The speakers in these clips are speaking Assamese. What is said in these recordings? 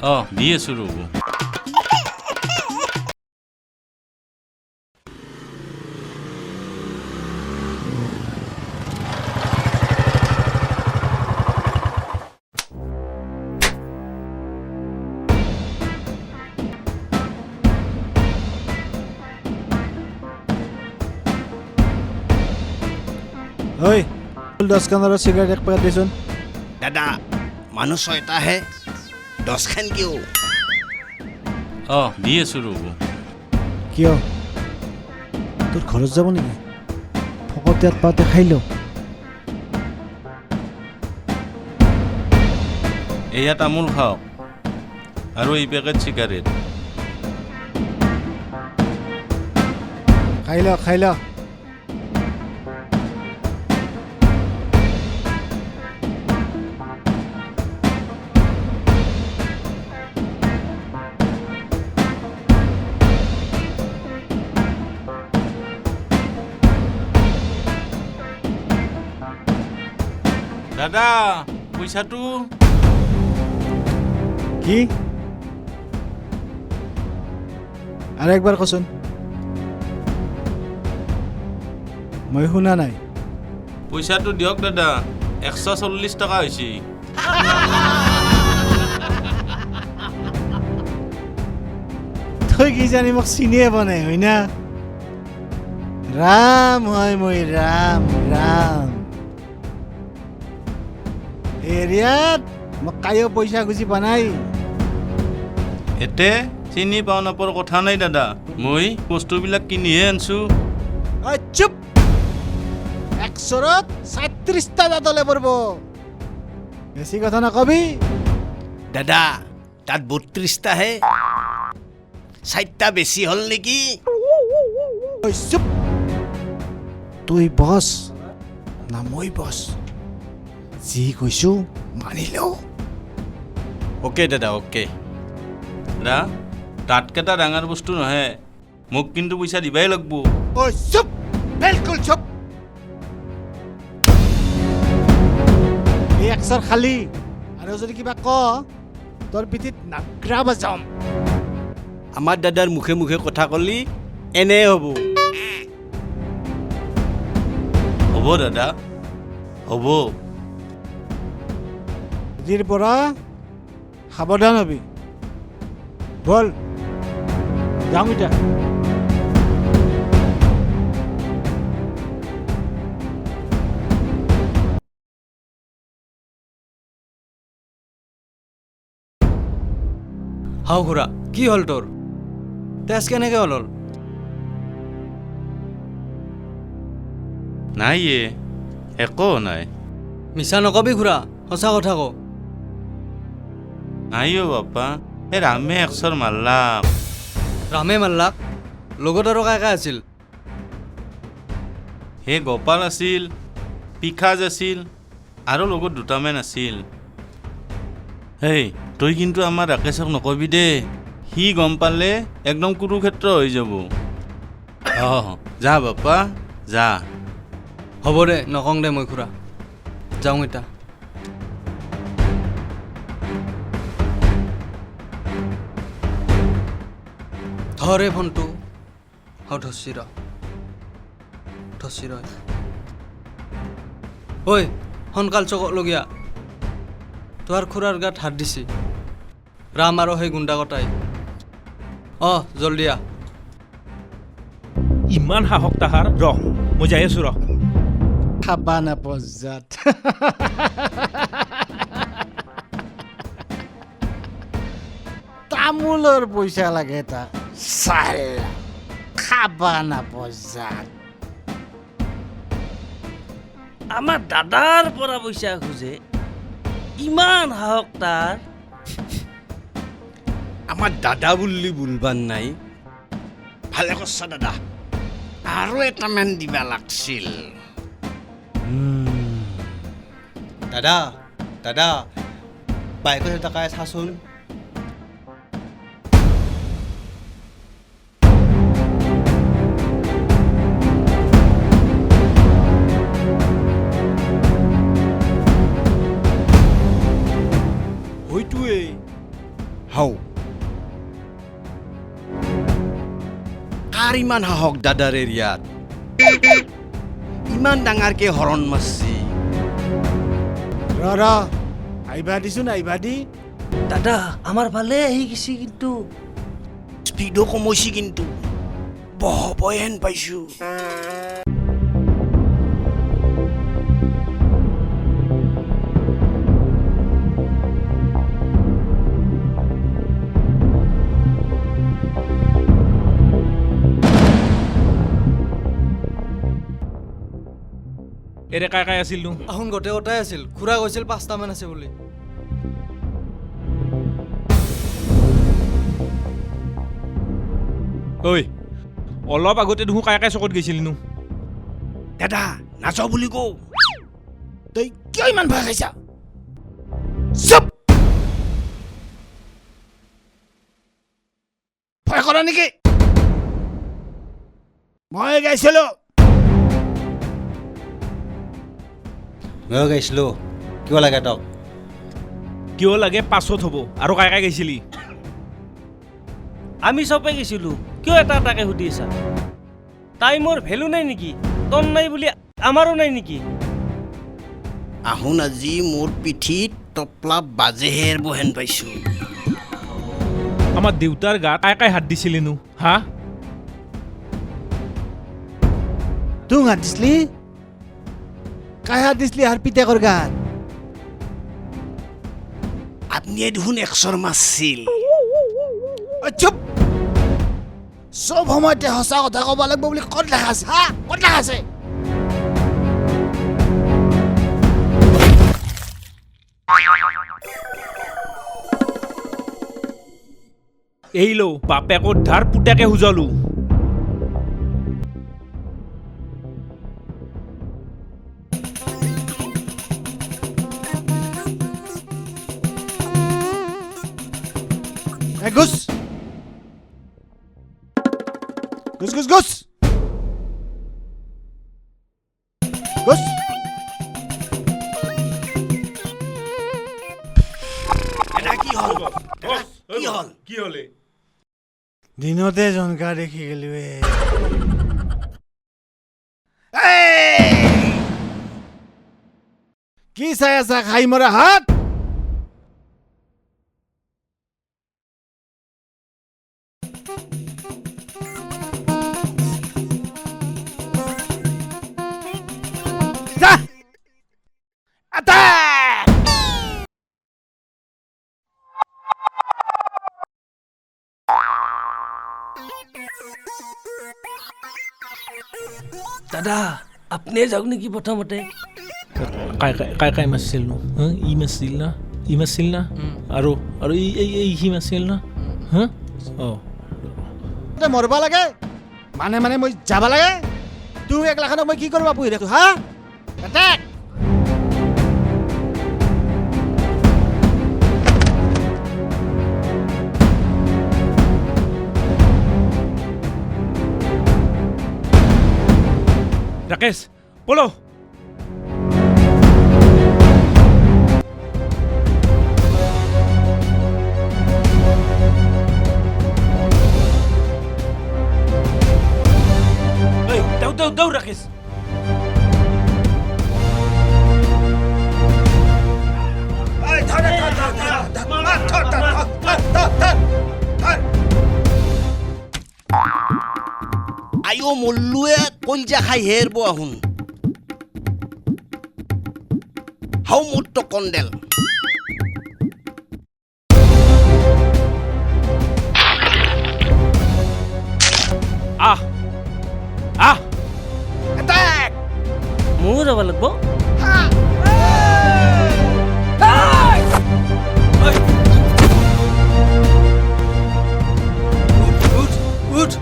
দি আছো ৰ'ব ঐ 10 খানৰ চিগাৰেট এক পেকেট দেচোন দাদা মানুহ 6টা হে 10 খান কিয় দি আছো ৰ'ব কিয় তোৰ ঘৰত যাব নেকি ফকতে পাতে খাই ল এয়া তামোল খাওক আৰু এই পেকেট চিগাৰেট খাই ল দাদা পইচাটো কি আৰু একবাৰ কচোন মই শুনা নাই পইচাটো দিয়ক দাদা 140 টকা হৈছে তই কি জানি মোক চিনিয়ে পোৱা নাই হয় না ৰাম হয় মই ৰাম এৰিয়াত মোক কায়ো পইচা খুজি পোৱা নাই এতে চিনি পাওঁ নাপৰ কথা নাই দাদা মই বস্তুবিলাক কিনিহে আনছো চুপ 100ত 37টা দাঁতলে পৰব বেছি কথা নকবি দাদা তাত 32টা হে 4টা বেছি হল নেকি চুপ তুই বস না মই বস যি কৈছো মানি ল অ'কে দাদা অ'কে দাদা তাতকেইটা ডাঙৰ বস্তু নহয় মোক কিন্তু পইচা দিবাই লাগব চুপ বিলকুল চুপ এই একশৰ খালি আৰু যদি কিবা ক তোৰ পিঠিত নাগ্ৰা বাজাম আমাৰ দাদাৰ মুখে মুখে কথা কলি এনে হ'ব হ'ব দাদা হ'ব আজিৰ পৰা সাৱধান হবি বল যাওঁ এতিয়া হাও খুৰা কি হ'ল তোৰ তেজ কেনেকৈ হ'ল নাই একো নাই মিছা নকবি খুৰা সঁচা কথা ক নাই বাপ্পা এই ৰামে 100 মাৰলাক ৰামে মাল্লাক লগত আৰু কাই আছিল সেই গোপাল আছিল পিখাজ আছিল আৰু লগত দুটামান আছিল হেই তই কিন্তু আমাৰ ৰাকেশক নকবি দে সি গম পালে একদম কুৰুক্ষেত্ৰ হৈ যাব যা বাপ্পা যা হ'ব দে নকওঁ দে মই খুৰা যাওঁ এতিয়া ধৰে ফোনটো ধচি ৰ ঐ সোনকাল চকলগীয়া তোহাৰ খুৰাৰ গাত হাত দিছি ৰাম আৰু সেই গুণ্ডা কটাই জলদি আহ ইমান সাহস তাহাৰ ৰহ মই যাই আছো ৰহ খাবা নাপজাত তামোলৰ পইচা লাগে তাক চাল খাবা নাপজাত আমাৰ দাদাৰ পৰা পইচা খোজে ইমান সাহস তাৰ আমাৰ দাদা বুলি বুলবান নাই ভালে কৰছা দাদা আৰু এটামান দিবা লাগছিল দাদা বাইকত টকাই চাচোন হাও কাৰ ইমান সাহস দাদাৰ এৰিয়াত ইমান ডাঙৰকে হৰণ মাৰছি ৰ আহিবা দিছোন আহিবা দি দাদা আমাৰ ভালে আহি গেছি কিন্তু স্পীডো কমাইছি কিন্তু বহবই হেন পাইছো এৰে কাই কাই আছিল নো আহোন গোটেই গোটাই আছিল খুৰা কৈছিল 5টামান আছে বুলি ঐ অলপ আগতে দেখোন কাই কাই চকত গৈছিলি নো দাদা নাযাওঁ বুলি কওঁ তই কিয় ইমান ভয় খাইছা চুপ ভয় কৰা নেকি মই গাইছিলো ময়ো গাইছিলোঁ কিয় লাগে তক কিয় লাগে পাছত হ'ব আৰু কাই কাই গৈছিলি আমি চবে গেছিলোঁ কিয় এটা এটাকে সুধি আছা টাইমৰ ভেলু নাই নেকি তন নাই বুলি আমাৰো নাই নেকি আহোন আজি মোৰ পিঠিত টপলা বাজেহেৰ বহেন পাইছো আমাৰ দেউতাৰ গাত কাই কাই হাত দিছিলি নো হা তুই হাত দিছলি কাই হাত দিছলি আর পিতেকৰ গাত আপুনিয়ে দেখোন একশৰ মাৰছিল চুপ চব সময়তে সঁচা কথা ক'ব লাগিব বুলি ক'ত লেখা আছে হা ক'ত লেখা আছে এই লো বাপেকৰ ধাৰ পুতেকে সুজালো ঘুষ ঘুষ ঘুষ ঘুষ ঘুষ এটা কি হ'ল কি হ'ল কি হলে দিনতে জনকা দেখি গেলি কি চাই আছা খাই মৰা হাত দাদা আপনি যাওক নেকি প্ৰথমতে কাই কাই মাৰছিল নো হা ই মাৰছিল না আৰু আৰু এই সি মাৰছিল না হা মৰবা লাগে মানে মানে মই যাব লাগে তুই 1 লাখক মই কি কৰিব পুহি ৰাখো হা এটাক ৰাকেশ বলো দাও ৰাকেশ আইও মল্লুৱে কলজা খাই হেৰব আহোন হাও মোৰ তো কণ্ডেল আহ আহ এটাক ময়ো যাব লাগিব উঠ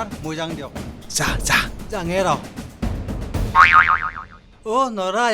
ছাৰ মই যাং দিয়ক যা যা যাঙে ৰ নৰা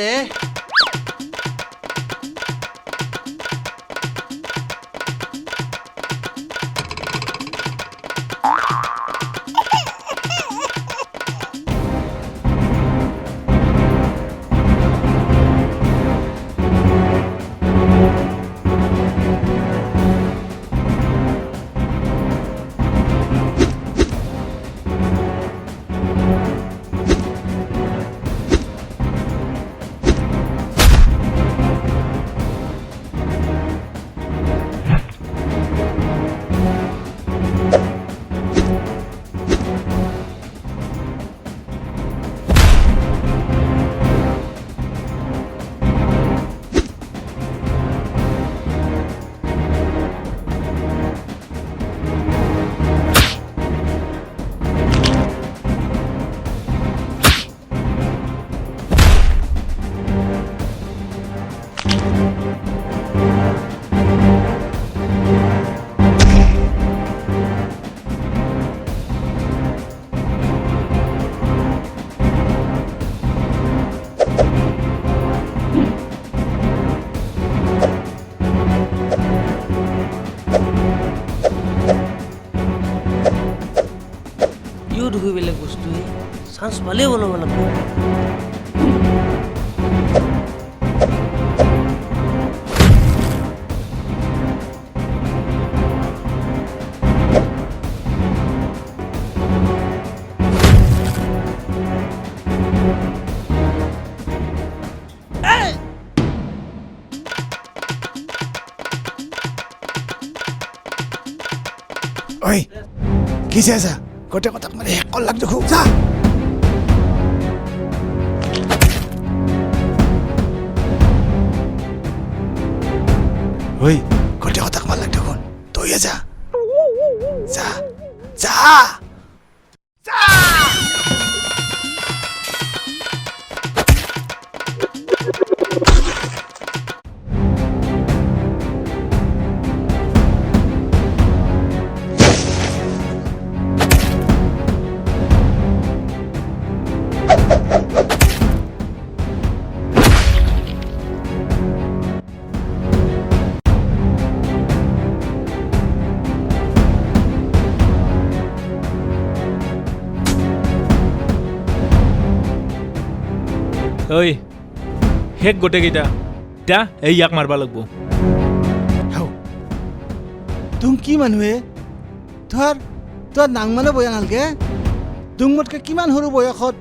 ইও দেখি বেলেগ বস্তুৱে চান্স পালেই বনাব লাগিব ঐ কি চাই আছা গোটেই কথাক মানে শেষ কৰলাক দেখো যা ঐ গোটেই কথাক মাৰলাক দেখোন তইয়ে যা যা যা যা ঐ শেষ গোটেইকেইটা এতিয়া এই ইয়াক মাৰবা লাগব তুম কি মানুহে তোৰ নাং মানে বয়া নালগে তুম মোতকে কিমান সৰু বয়সত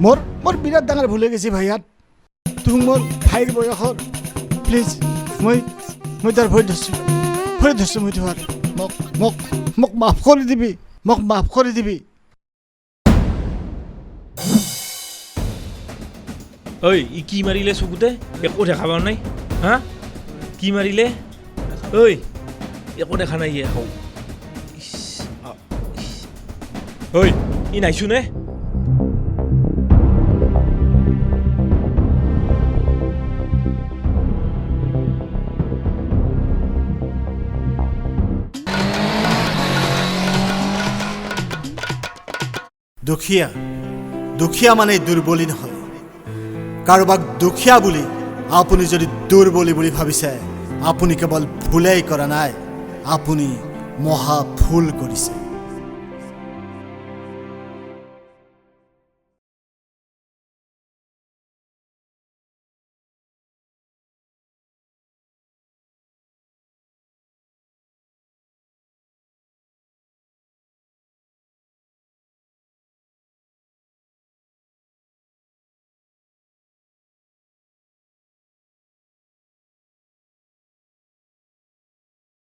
মোৰ বিৰাট ডাঙৰ ভুল হৈ গৈছে ভাইয়াত তুম মোৰ ভাইৰ বয়সত প্লিজ মই তাৰ ভৰি ধৰছোঁ মই তোমাৰ মোক মাফ কৰি দিবি ঐ ই কি মাৰিলে চকুতে একো দেখা পোৱা নাই হা কি মাৰিলে ঐ একো দেখা নাই ইয়ে হও ঐ ই নাইছো নে দুখীয়া মানে দুৰ্বলী নহয় কাৰোবাক দুখীয়া বুলি আপুনি যদি দুৰ্বলী বুলি ভাবিছে আপুনি কেৱল ভুলেই কৰা নাই আপুনি মহা ভুল কৰিছে